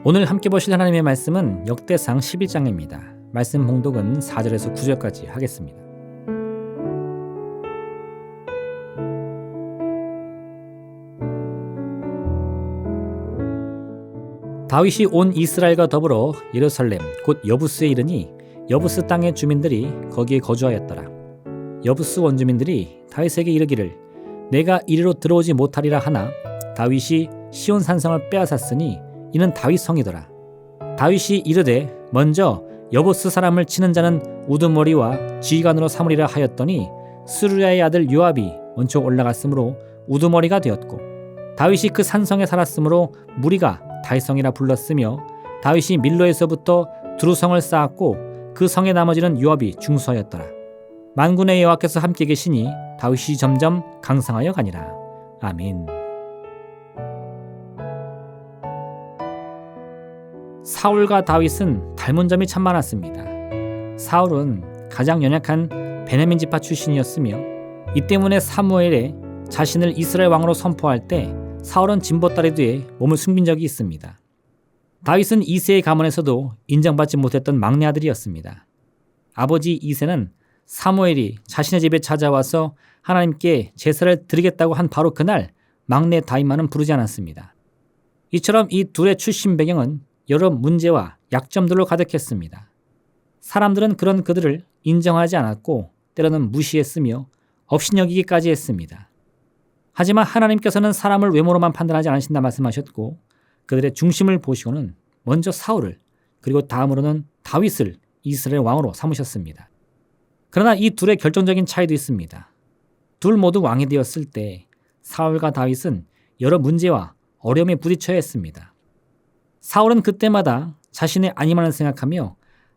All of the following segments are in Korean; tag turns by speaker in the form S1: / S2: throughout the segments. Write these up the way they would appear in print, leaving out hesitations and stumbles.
S1: 오늘 함께 보실 하나님의 말씀은 역대상 12장입니다. 말씀 봉독은 4절에서 9절까지 하겠습니다. 다윗이 온 이스라엘과 더불어 예루살렘 곧 여부스에 이르니 여부스 땅의 주민들이 거기에 거주하였더라. 여부스 원주민들이 다윗에게 이르기를 내가 이리로 들어오지 못하리라 하나 다윗이 시온 산성을 빼앗았으니 이는 다윗 성이더라. 다윗이 이르되 먼저 여부스 사람을 치는 자는 우두머리와 지휘관으로 삼으리라 하였더니 스루야의 아들 요압이 먼저 올라갔으므로 우두머리가 되었고 다윗이 그 산성에 살았으므로 무리가 다윗성이라 불렀으며 다윗이 밀로에서부터 두루성을 쌓았고 그 성의 나머지는 요압이 중수하였더라. 만군의 여호와께서 함께 계시니 다윗이 점점 강성하여 가니라. 아멘. 사울과 다윗은 닮은 점이 참 많았습니다. 사울은 가장 연약한 베냐민 지파 출신이었으며 이 때문에 사무엘에 자신을 이스라엘 왕으로 선포할 때 사울은 진보다리 뒤에 몸을 숨긴 적이 있습니다. 다윗은 이새의 가문에서도 인정받지 못했던 막내 아들이었습니다. 아버지 이새는 사무엘이 자신의 집에 찾아와서 하나님께 제사를 드리겠다고 한 바로 그날 막내 다윗만은 부르지 않았습니다. 이처럼 이 둘의 출신 배경은 여러 문제와 약점들로 가득했습니다. 사람들은 그런 그들을 인정하지 않았고 때로는 무시했으며 업신여기기까지 했습니다. 하지만 하나님께서는 사람을 외모로만 판단하지 않으신다 말씀하셨고 그들의 중심을 보시고는 먼저 사울을 그리고 다음으로는 다윗을 이스라엘 왕으로 삼으셨습니다. 그러나 이 둘의 결정적인 차이도 있습니다. 둘 모두 왕이 되었을 때 사울과 다윗은 여러 문제와 어려움에 부딪혀야 했습니다. 사울은 그때마다 자신의 안위만을 생각하며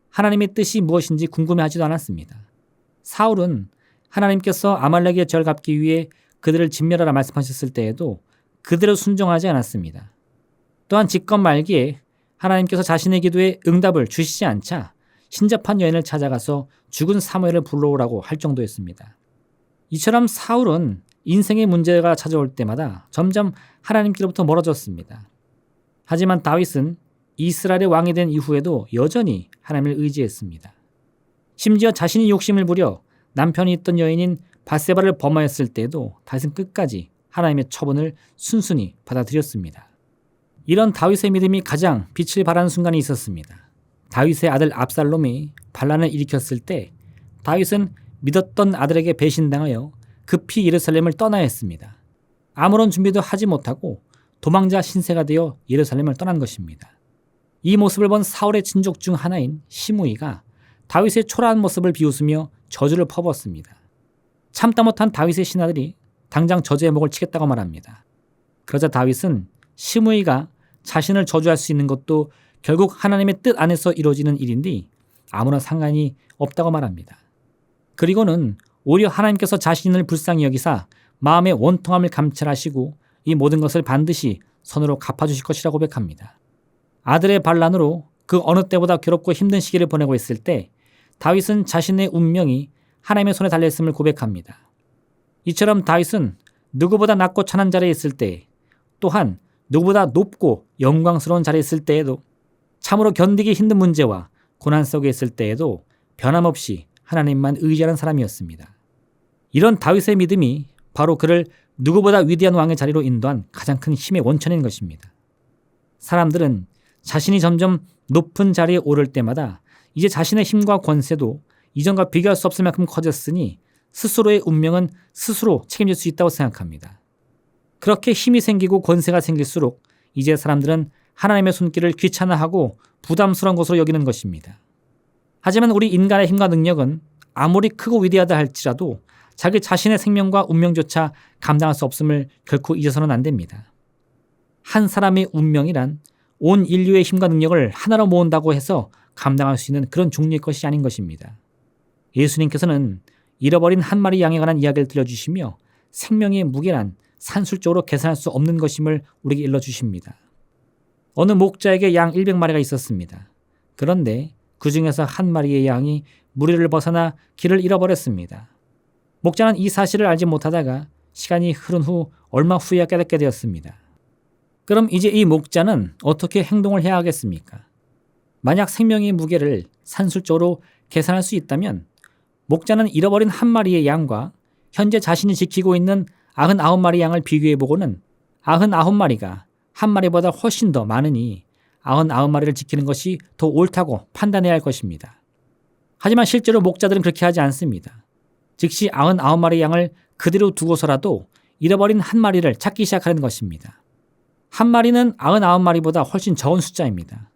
S1: 하나님의 뜻이 무엇인지 궁금해하지도 않았습니다. 사울은 하나님께서 아말렉의 절 갚기 위해 그들을 진멸하라 말씀하셨을 때에도 그대로 순종하지 않았습니다. 또한 집권 말기에 하나님께서 자신의 기도에 응답을 주시지 않자 신접한 여인을 찾아가서 죽은 사무엘을 불러오라고 할 정도였습니다. 이처럼 사울은 인생의 문제가 찾아올 때마다 점점 하나님께로부터 멀어졌습니다. 하지만 다윗은 이스라엘의 왕이 된 이후에도 여전히 하나님을 의지했습니다. 심지어 자신이 욕심을 부려 남편이 있던 여인인 밧세바를 범하였을 때에도 다윗은 끝까지 하나님의 처분을 순순히 받아들였습니다. 이런 다윗의 믿음이 가장 빛을 발하는 순간이 있었습니다. 다윗의 아들 압살롬이 반란을 일으켰을 때 다윗은 믿었던 아들에게 배신당하여 급히 예루살렘을 떠나야 했습니다. 아무런 준비도 하지 못하고 도망자 신세가 되어 예루살렘을 떠난 것입니다. 이 모습을 본 사울의 친족 중 하나인 시므이가 다윗의 초라한 모습을 비웃으며 저주를 퍼부었습니다. 참다 못한 다윗의 신하들이 당장 저주의 목을 치겠다고 말합니다. 그러자 다윗은 시므이가 자신을 저주할 수 있는 것도 결국 하나님의 뜻 안에서 이루어지는 일인데 아무런 상관이 없다고 말합니다. 그리고는 오히려 하나님께서 자신을 불쌍히 여기사 마음의 원통함을 감찰하시고 이 모든 것을 반드시 선으로 갚아주실 것이라고 고백합니다. 아들의 반란으로 그 어느 때보다 괴롭고 힘든 시기를 보내고 있을 때 다윗은 자신의 운명이 하나님의 손에 달려있음을 고백합니다. 이처럼 다윗은 누구보다 낮고 천한 자리에 있을 때 또한 누구보다 높고 영광스러운 자리에 있을 때에도 참으로 견디기 힘든 문제와 고난 속에 있을 때에도 변함없이 하나님만 의지하는 사람이었습니다. 이런 다윗의 믿음이 바로 그를 누구보다 위대한 왕의 자리로 인도한 가장 큰 힘의 원천인 것입니다. 사람들은 자신이 점점 높은 자리에 오를 때마다 이제 자신의 힘과 권세도 이전과 비교할 수 없을 만큼 커졌으니 스스로의 운명은 스스로 책임질 수 있다고 생각합니다. 그렇게 힘이 생기고 권세가 생길수록 이제 사람들은 하나님의 손길을 귀찮아하고 부담스러운 것으로 여기는 것입니다. 하지만 우리 인간의 힘과 능력은 아무리 크고 위대하다 할지라도 자기 자신의 생명과 운명조차 감당할 수 없음을 결코 잊어서는 안 됩니다. 한 사람의 운명이란 온 인류의 힘과 능력을 하나로 모은다고 해서 감당할 수 있는 그런 종류의 것이 아닌 것입니다. 예수님께서는 잃어버린 한 마리 양에 관한 이야기를 들려주시며 생명의 무게란 산술적으로 계산할 수 없는 것임을 우리에게 일러주십니다. 어느 목자에게 양 100마리가 있었습니다. 그런데 그 중에서 한 마리의 양이 무리를 벗어나 길을 잃어버렸습니다. 목자는 이 사실을 알지 못하다가 시간이 흐른 후 얼마 후에야 깨닫게 되었습니다. 그럼 이제 이 목자는 어떻게 행동을 해야 하겠습니까? 만약 생명의 무게를 산술적으로 계산할 수 있다면 목자는 잃어버린 한 마리의 양과 현재 자신이 지키고 있는 99마리 양을 비교해보고는 99마리가 한 마리보다 훨씬 더 많으니 99마리를 지키는 것이 더 옳다고 판단해야 할 것입니다. 하지만 실제로 목자들은 그렇게 하지 않습니다. 즉시 99마리 양을 그대로 두고서라도 잃어버린 한 마리를 찾기 시작하는 것입니다. 한 마리는 99마리보다 훨씬 적은 숫자입니다.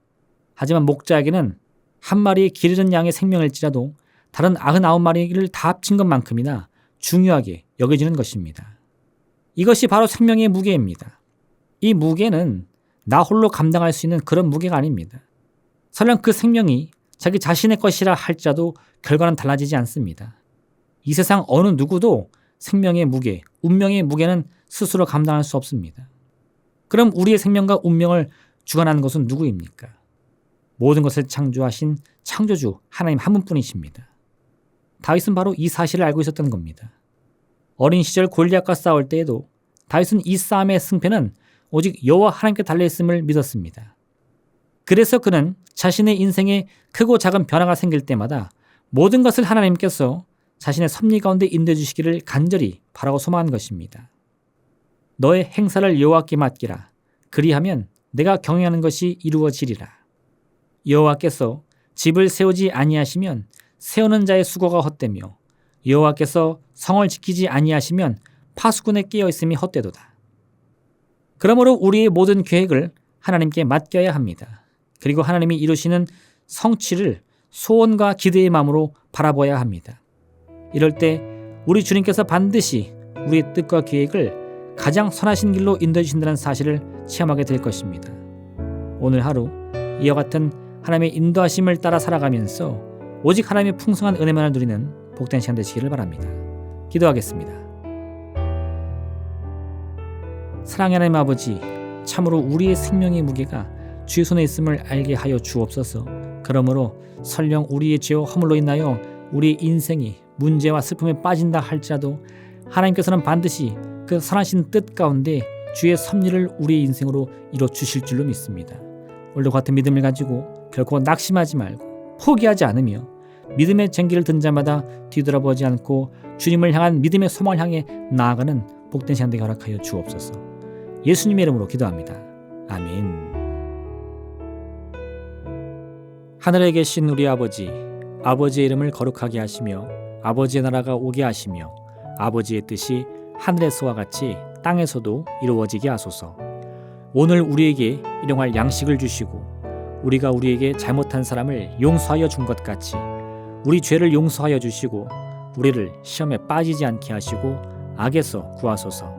S1: 하지만 목자에게는 한 마리의 길 잃은 양의 생명일지라도 다른 99마리를 다 합친 것만큼이나 중요하게 여겨지는 것입니다. 이것이 바로 생명의 무게입니다. 이 무게는 나 홀로 감당할 수 있는 그런 무게가 아닙니다. 설령 그 생명이 자기 자신의 것이라 할지라도 결과는 달라지지 않습니다. 이 세상 어느 누구도 생명의 무게, 운명의 무게는 스스로 감당할 수 없습니다. 그럼 우리의 생명과 운명을 주관하는 것은 누구입니까? 모든 것을 창조하신 창조주 하나님 한 분뿐이십니다. 다윗은 바로 이 사실을 알고 있었던 겁니다. 어린 시절 골리앗과 싸울 때에도 다윗은 이 싸움의 승패는 오직 여호와 하나님께 달려있음을 믿었습니다. 그래서 그는 자신의 인생에 크고 작은 변화가 생길 때마다 모든 것을 하나님께서 자신의 섭리 가운데 인도해 주시기를 간절히 바라고 소망한 것입니다. 너의 행사를 여호와께 맡기라. 그리하면 내가 경영하는 것이 이루어지리라. 여호와께서 집을 세우지 아니하시면 세우는 자의 수고가 헛되며 여호와께서 성을 지키지 아니하시면 파수꾼의 깨어있음이 헛되도다. 그러므로 우리의 모든 계획을 하나님께 맡겨야 합니다. 그리고 하나님이 이루시는 성취를 소원과 기대의 마음으로 바라봐야 합니다. 이럴 때 우리 주님께서 반드시 우리의 뜻과 계획을 가장 선하신 길로 인도해 주신다는 사실을 체험하게 될 것입니다. 오늘 하루 이와 같은 하나님의 인도하심을 따라 살아가면서 오직 하나님의 풍성한 은혜만을 누리는 복된 시간 되시기를 바랍니다. 기도하겠습니다. 사랑의 하나님 아버지, 참으로 우리의 생명의 무게가 주의 손에 있음을 알게 하여 주옵소서. 그러므로 설령 우리의 죄와 허물로 인하여 우리의 인생이 문제와 슬픔에 빠진다 할지라도 하나님께서는 반드시 그 선하신 뜻 가운데 주의 섭리를 우리의 인생으로 이뤄 주실 줄로 믿습니다. 오늘도 같은 믿음을 가지고 결코 낙심하지 말고 포기하지 않으며 믿음의 쟁기를 든 자마다 뒤돌아보지 않고 주님을 향한 믿음의 소망을 향해 나아가는 복된 시간 되게 허락하여 주옵소서. 예수님의 이름으로 기도합니다. 아멘. 하늘에 계신 우리 아버지, 아버지의 이름을 거룩하게 하시며 아버지의 나라가 오게 하시며 아버지의 뜻이 하늘에서와 같이 땅에서도 이루어지게 하소서. 오늘 우리에게 일용할 양식을 주시고 우리가 우리에게 잘못한 사람을 용서하여 준 것 같이 우리 죄를 용서하여 주시고 우리를 시험에 빠지지 않게 하시고 악에서 구하소서.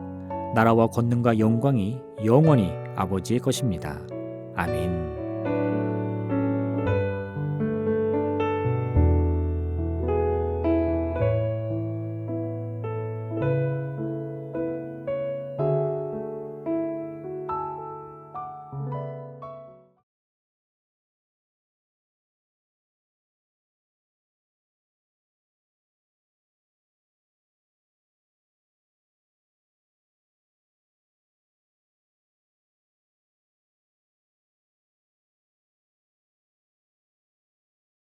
S1: 나라와 권능과 영광이 영원히 아버지의 것입니다. 아멘.